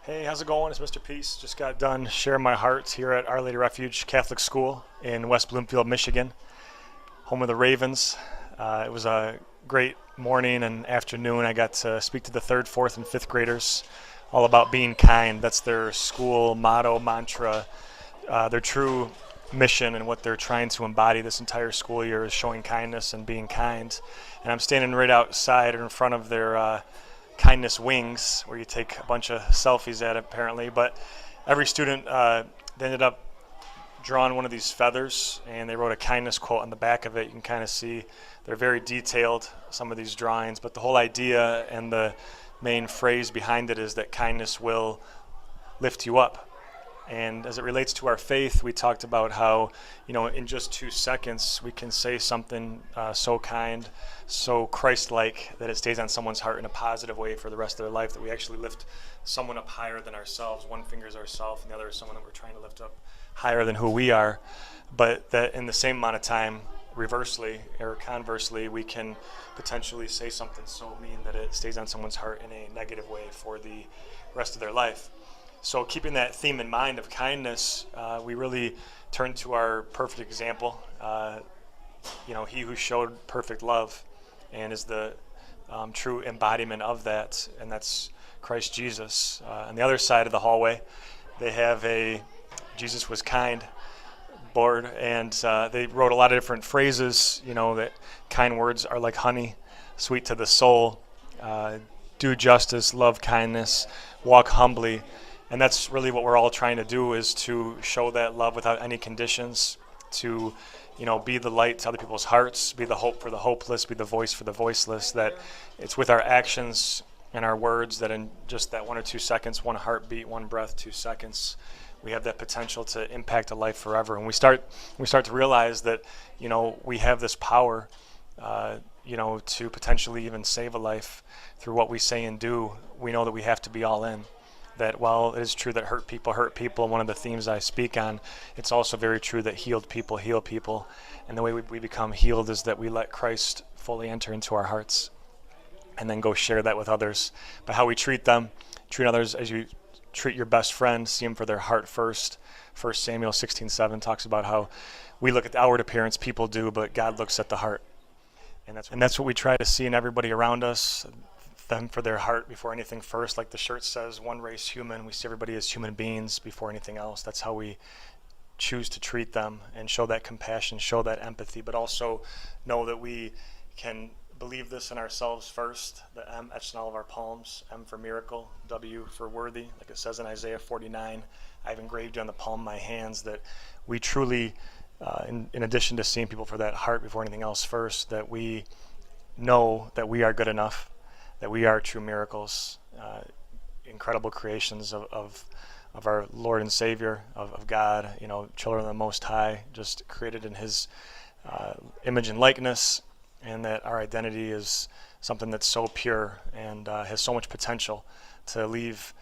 Hey, how's it going? It's Mr. Peace. Just got done sharing my heart here at Our Lady Refuge Catholic School in West Bloomfield, Michigan, home of the Ravens. It was a great morning and afternoon. I got to speak to the third, fourth, and fifth graders all about being kind. That's their school motto, mantra, their true mission, and what they're trying to embody this entire school year is showing kindness and being kind. And I'm standing right outside in front of their kindness wings, where you take a bunch of selfies at apparently. But every student, they ended up drawing one of these feathers, and they wrote a kindness quote on the back of it. You can kind of see they're very detailed, some of these drawings, but the whole idea and the main phrase behind it is that kindness will lift you up. And as it relates to our faith, we talked about how, in just 2 seconds, we can say something so kind, so Christ-like, that it stays on someone's heart in a positive way for the rest of their life, that we actually lift someone up higher than ourselves. One finger is ourselves, and the other is someone that we're trying to lift up higher than who we are. But that in the same amount of time, reversely or conversely, we can potentially say something so mean that it stays on someone's heart in a negative way for the rest of their life. So keeping that theme in mind of kindness, we really turn to our perfect example. He who showed perfect love and is the true embodiment of that, and that's Christ Jesus. On the other side of the hallway, they have a Jesus was kind board, and they wrote a lot of different phrases, that kind words are like honey, sweet to the soul, do justice, love kindness, walk humbly. And that's really what we're all trying to do, is to show that love without any conditions, to, be the light to other people's hearts, be the hope for the hopeless, be the voice for the voiceless, that it's with our actions and our words that in just that 1 or 2 seconds, one heartbeat, one breath, 2 seconds, we have that potential to impact a life forever. And we start to realize that, we have this power, to potentially even save a life through what we say and do. We know that we have to be all in. That while it is true that hurt people, one of the themes I speak on, it's also very true that healed people heal people. And the way we become healed is that we let Christ fully enter into our hearts and then go share that with others. But how we treat them, treat others as you treat your best friend, see them for their heart first. 1 Samuel 16:7 talks about how we look at the outward appearance, people do, but God looks at the heart. And that's what we try to see in everybody around us, them for their heart before anything first. Like the shirt says, one race human. We see everybody as human beings before anything else. That's how we choose to treat them and show that compassion, show that empathy, but also know that we can believe this in ourselves first. The M etched in all of our palms, M for miracle, W for worthy, like it says in Isaiah 49. I've engraved you on the palm of my hands, that we truly, in addition to seeing people for that heart before anything else first, that we know that we are good enough, that we are true miracles, incredible creations of our Lord and Savior, of God, children of the Most High, just created in His image and likeness, and that our identity is something that's so pure and has so much potential to leave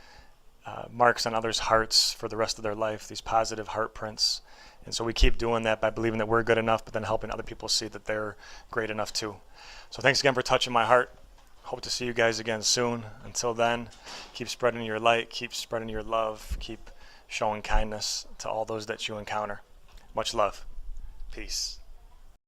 marks on others' hearts for the rest of their life, these positive heart prints. And so we keep doing that by believing that we're good enough, but then helping other people see that they're great enough too. So thanks again for touching my heart. Hope to see you guys again soon. Until then, keep spreading your light, keep spreading your love, keep showing kindness to all those that you encounter. Much love. Peace.